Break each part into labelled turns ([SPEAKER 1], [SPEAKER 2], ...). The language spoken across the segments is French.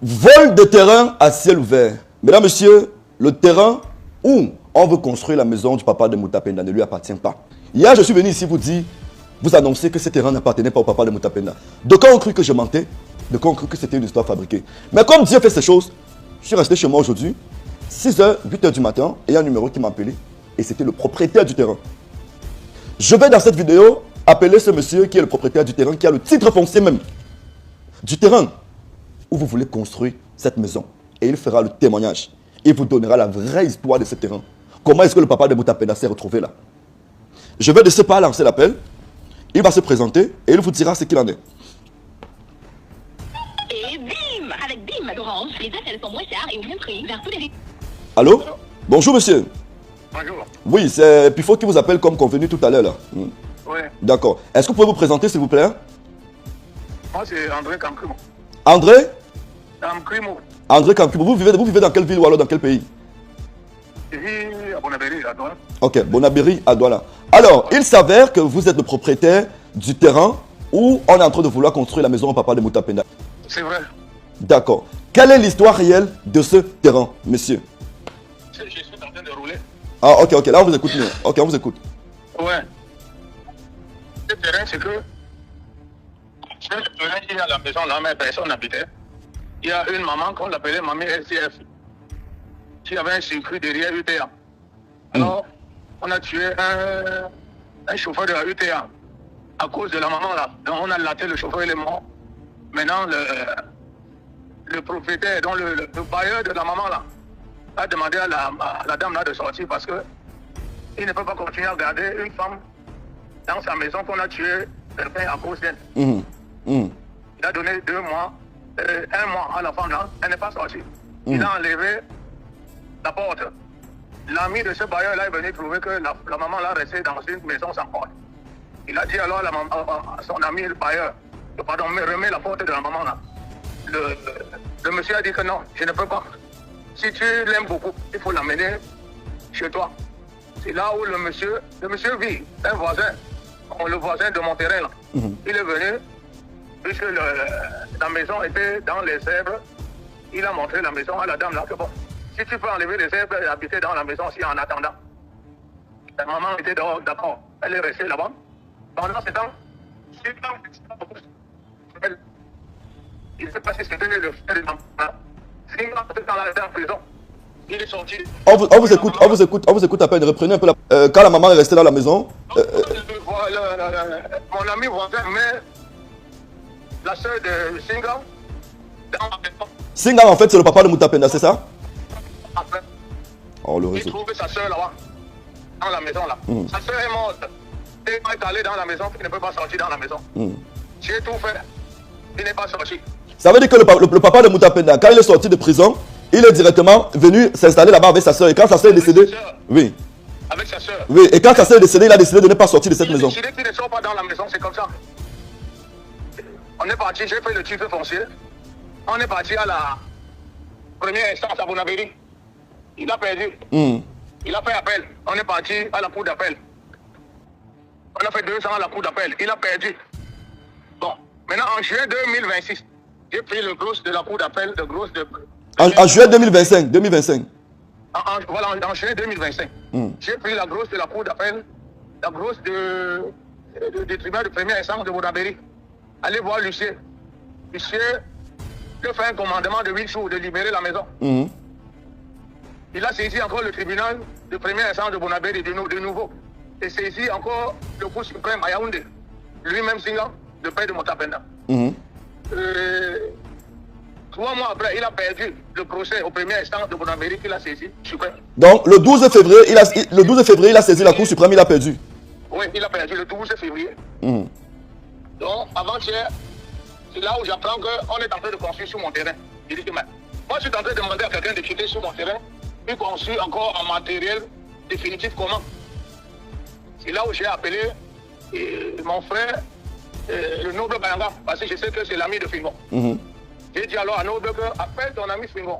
[SPEAKER 1] Vol de terrain à ciel ouvert. Mesdames, Messieurs, le terrain où on veut construire la maison du papa de Moutapenda ne lui appartient pas. Hier, je suis venu ici vous dire, vous annoncer que ce terrain n'appartenait pas au papa de Moutapenda. De quand on cru que je mentais, de quand on cru que c'était une histoire fabriquée. Mais comme Dieu fait ces choses, je suis resté chez moi aujourd'hui, 6h, 8h du matin, et il y a un numéro qui m'a appelé, et c'était le propriétaire du terrain. Je vais dans cette vidéo appeler ce monsieur qui est le propriétaire du terrain, qui a le titre foncier même du terrain où vous voulez construire cette maison. Et il fera le témoignage. Il vous donnera la vraie histoire de ce terrain. Comment est-ce que le papa de Moutapenda s'est retrouvé là? Je vais de ce pas lancer l'appel. Il va se présenter et il vous dira ce qu'il en est.
[SPEAKER 2] Et bim! Avec bim d'Orange, les appels sont moins chers et au même prix vers tous les...
[SPEAKER 1] Allô? Bonjour monsieur.
[SPEAKER 3] Bonjour.
[SPEAKER 1] Oui, c'est Pifo qui vous appelle comme convenu tout à l'heure là.
[SPEAKER 3] Oui.
[SPEAKER 1] D'accord. Est-ce que vous pouvez vous présenter s'il vous plaît?
[SPEAKER 3] Moi c'est André Kamkrimo.
[SPEAKER 1] André?
[SPEAKER 3] Kamkrimo.
[SPEAKER 1] André Kamkrimo. Vous vivez dans quelle ville ou alors dans quel pays?
[SPEAKER 3] Je vis à Bonabéry, à Douala.
[SPEAKER 1] Ok, Bonabéry à Douala. Alors, il s'avère que vous êtes le propriétaire du terrain où on est en train de vouloir construire la maison au papa de Moutapenda.
[SPEAKER 3] C'est vrai.
[SPEAKER 1] D'accord. Quelle est l'histoire réelle de ce terrain, monsieur?
[SPEAKER 3] Je suis en train de rouler.
[SPEAKER 1] Ah, ok, là on vous écoute. Ok, on vous écoute.
[SPEAKER 3] Ouais. Ce terrain, c'est que... Ce terrain, il y a la maison là, mais personne n'habitait. Il y a une maman qu'on l'appelait Mamie SCF. Qui avait un circuit derrière UTA. Alors, on a tué un chauffeur de la UTA. À cause de la maman là. Donc on a laté le chauffeur, il est mort. Maintenant, le propriétaire, donc le bailleur de la maman là, a demandé à la dame là de sortir parce que il ne peut pas continuer à garder une femme dans sa maison qu'on a tué quelqu'un à cause d'elle. Il a donné 2 mois, 1 mois à la femme là, elle n'est pas sortie. Il a enlevé la porte. L'ami de ce bailleur là est venu trouver que la maman là restait dans une maison sans porte. Il a dit alors à son ami le bailleur, pardon, me remet la porte de la maman là. Le monsieur a dit que non, je ne peux pas. Si tu l'aimes beaucoup, il faut l'amener chez toi. C'est là où le monsieur vit, un voisin, le voisin de mon terrain là. Il est venu, puisque la maison était dans les herbes, il a montré la maison à la dame là que bon, si tu peux enlever les herbes et habiter dans la maison aussi en attendant. La maman était dehors, d'accord, elle est restée là-bas. Pendant ce temps, il s'est passé ce que c'était le frère de maman. C'est dans la prison. Il est sorti.
[SPEAKER 1] On vous écoute à peine. Reprenez un peu quand la maman est restée dans la maison.
[SPEAKER 3] Mon ami voisin met la soeur de Singa dans la maison.
[SPEAKER 1] Singa, en fait, c'est le papa de Moutapenda, c'est ça?
[SPEAKER 3] Après,
[SPEAKER 1] oh, le
[SPEAKER 3] il
[SPEAKER 1] réseau.
[SPEAKER 3] trouve sa soeur là-bas, dans la maison là. Sa soeur est morte. Il est allé dans la maison, il ne peut pas sortir dans la maison. J'ai tout fait. Il n'est pas sorti.
[SPEAKER 1] Ça veut dire que le papa de Moutapenda, quand il est sorti de prison, il est directement venu s'installer là-bas avec sa soeur. Et quand sa soeur est décédée, oui.
[SPEAKER 3] Avec sa soeur.
[SPEAKER 1] Oui, et quand sa soeur est décédée, il a décidé de ne pas sortir de cette maison.
[SPEAKER 3] Il a décidé qu'il ne sort pas dans la maison, c'est comme ça. On est parti, j'ai fait le titre foncier. On est parti à la première instance à Bonabéry. Il a perdu. Il a fait appel. On est parti à la cour d'appel. On a fait 2 ans à la cour d'appel. Il a perdu. Bon, maintenant en juin 2026, j'ai pris le gros de la cour d'appel, le gros de...
[SPEAKER 1] En juillet 2025.
[SPEAKER 3] Voilà, en juillet 2025. J'ai pris la grosse de la cour d'appel, la grosse du tribunal de première instance de Bonabéry. Allez voir l'huissier. L'huissier peut faire un commandement de 8 jours de libérer la maison. Il a saisi encore le tribunal de première instance de Bonabéry de nouveau. Et saisi encore le cour suprême à Yaoundé. Lui-même Singa, le père de Moutapenda. 3 mois après, il a perdu le procès au premier instant de Bonabéry qu'il a saisi, suprême.
[SPEAKER 1] Donc, le 12 février, il a saisi la Cour suprême, il a perdu.
[SPEAKER 3] Oui, il a perdu le 12 février. Donc, avant-hier, c'est là où j'apprends qu'on est en train de construire sur mon terrain. Il dit que, moi, je suis en train de demander à quelqu'un de quitter sur mon terrain, puis construire encore en matériel définitif comment. C'est là où j'ai appelé mon frère, le noble Bayanga, parce que je sais que c'est l'ami de Fingon. J'ai dit alors à Noble que appelle ton ami Fingon.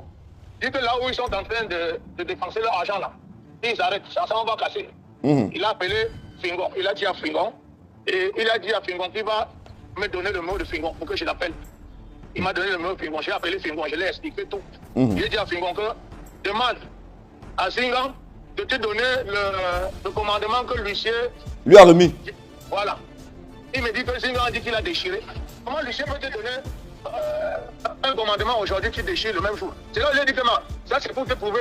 [SPEAKER 3] Dis que là où ils sont en train de dépenser leur argent là, ils arrêtent, ça va casser. Il a appelé Fingon, il a dit à Fingon, et il a dit à Fingon qu'il va me donner le mot de Fingon pour que je l'appelle. Il m'a donné le numéro Fingon. J'ai appelé Fingon, je l'ai expliqué tout. J'ai dit à Fingon que demande à Singan de te donner le commandement que l'huissier
[SPEAKER 1] lui a remis.
[SPEAKER 3] Voilà. Il me dit que Singan a dit qu'il a déchiré. Comment l'huissier peut te donner un commandement aujourd'hui qui déchire le même jour? C'est là où il a dit que ça c'est pour te prouver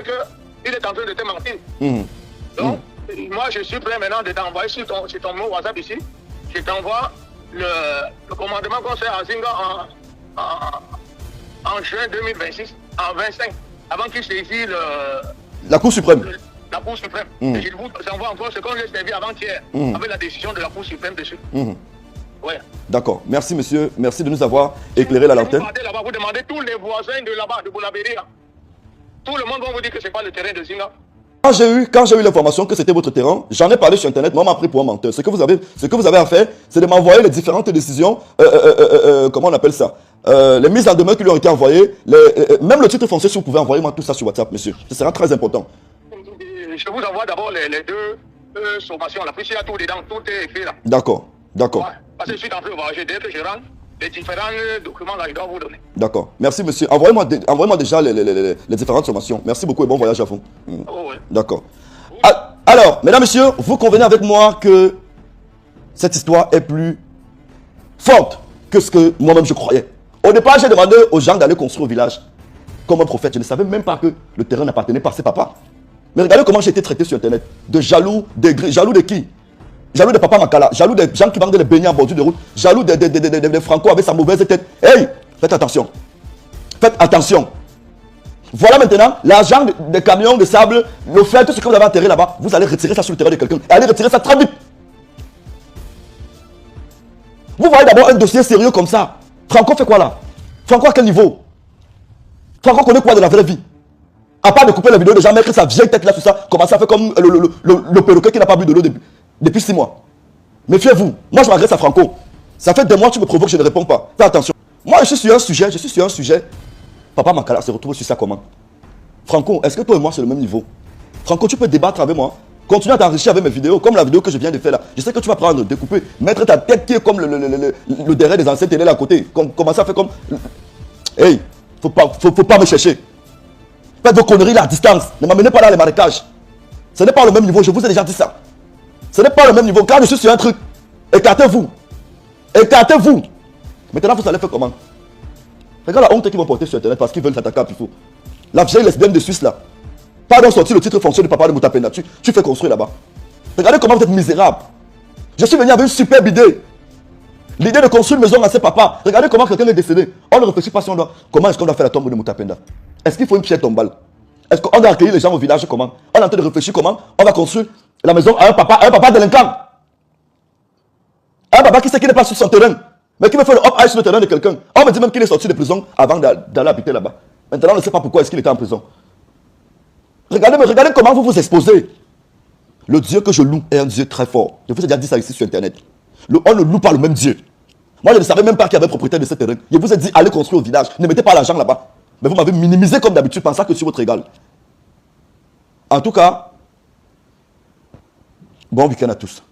[SPEAKER 3] qu'il est en train de te mentir. Donc, moi je suis prêt maintenant de t'envoyer sur ton mot WhatsApp ici. Je t'envoie le commandement qu'on fait à Singan en juin 2026, en 25, avant qu'il saisit
[SPEAKER 1] la Cour suprême.
[SPEAKER 3] La Cour suprême. Et je vous envoie encore ce qu'on lui a servi avant-hier, avec la décision de la Cour suprême dessus. Ouais.
[SPEAKER 1] D'accord. Merci, monsieur. Merci de nous avoir éclairé la lanterne.
[SPEAKER 3] Vous demandez tous les voisins de là-bas, de Boulabéry. Tout le monde va vous dire que ce n'est pas le terrain de Singan.
[SPEAKER 1] Quand j'ai eu l'information que c'était votre terrain, j'en ai parlé sur Internet, moi on m'a pris pour un menteur. Ce que vous avez à faire, c'est de m'envoyer les différentes décisions, comment on appelle ça, les mises en demeure qui lui ont été envoyées, même le titre foncier, si vous pouvez envoyer moi tout ça sur WhatsApp, monsieur. Ce sera très important.
[SPEAKER 3] Je vous envoie d'abord les deux sommations. La plus il y a tout dedans, tout est écrit là.
[SPEAKER 1] D'accord, d'accord.
[SPEAKER 3] Ouais, parce que je suis en train de voyager, dès que je rentre, les différents documents là, je dois vous donner.
[SPEAKER 1] D'accord. Merci, monsieur. Envoyez-moi déjà les différentes sommations. Merci beaucoup et bon voyage à fond.
[SPEAKER 3] Ouais.
[SPEAKER 1] D'accord. Alors, mesdames, messieurs, vous convenez avec moi que cette histoire est plus forte que ce que moi-même je croyais. Au départ, j'ai demandé aux gens d'aller construire au village comme un prophète. Je ne savais même pas que le terrain n'appartenait pas à ses papas. Mais regardez comment j'ai été traité sur Internet. De jaloux, jaloux de qui? Jaloux de Papa Makala, jaloux des gens qui vendent les beignets en bordure de route, jaloux des Franco avec sa mauvaise tête. Hey, faites attention. Faites attention. Voilà maintenant l'argent des camions de sable, le fait, tout ce que vous avez enterré là-bas, vous allez retirer ça sur le terrain de quelqu'un. Et allez retirer ça très vite. Vous voyez d'abord un dossier sérieux comme ça. Franco fait quoi là? Franco à quel niveau? Franco connaît quoi de la vraie vie? À part de couper la vidéo de gens, mettre sa vieille tête là sur ça, commencer à faire comme le perroquet qui n'a pas bu de l'eau depuis 6 mois. Méfiez-vous. Moi je m'adresse à Franco. Ça fait 2 mois que tu me provoques, je ne réponds pas. Fais attention. Moi je suis sur un sujet. Papa Makala se retrouve sur ça comment? Franco, est-ce que toi et moi c'est le même niveau? Franco, tu peux débattre avec moi. Continue à t'enrichir avec mes vidéos, comme la vidéo que je viens de faire là. Je sais que tu vas prendre, découper, mettre ta tête qui est comme le derrière des anciennes télé là à côté. Commencer à faire comme... Hey, faut pas me chercher. Faites vos conneries là à distance. Ne m'amenez pas là les marécages. Ce n'est pas le même niveau, je vous ai déjà dit ça. Ce n'est pas le même niveau. Quand je suis sur un truc, écartez-vous. Écartez-vous. Maintenant, vous allez faire comment? Regarde la honte qu'ils vont porter sur Internet parce qu'ils veulent s'attaquer à Pifo. La vieille lesbienne de Suisse là. Pardon, sortir le titre foncier du papa de Moutapenda. Tu fais construire là-bas. Regardez comment vous êtes misérable. Je suis venu avec une superbe idée. L'idée de construire une maison à ses papas. Regardez comment quelqu'un est décédé. On ne réfléchit pas si on doit... Comment est-ce qu'on doit faire la tombe de Moutapenda? Est-ce qu'il faut une pierre tombale? Est-ce qu'on doit accueillir les gens au village comment? On est en train de réfléchir comment on va construire la maison à un papa délinquant. Un papa qui sait qu'il n'est pas sur son terrain, mais qui veut faire le hop-high sur le terrain de quelqu'un. On me dit même qu'il est sorti de prison avant d'aller habiter là-bas. Maintenant, on ne sait pas pourquoi est-ce qu'il était en prison. Regardez comment vous vous exposez. Le Dieu que je loue est un Dieu très fort. Je vous ai déjà dit ça ici sur Internet. On ne loue pas le même Dieu. Moi, je ne savais même pas qu'il y avait propriétaire de ce terrain. Je vous ai dit, allez construire au village. Ne mettez pas l'argent là-bas. Mais vous m'avez minimisé comme d'habitude, pensant que sur votre égal. En tout cas, bon week-end à tous.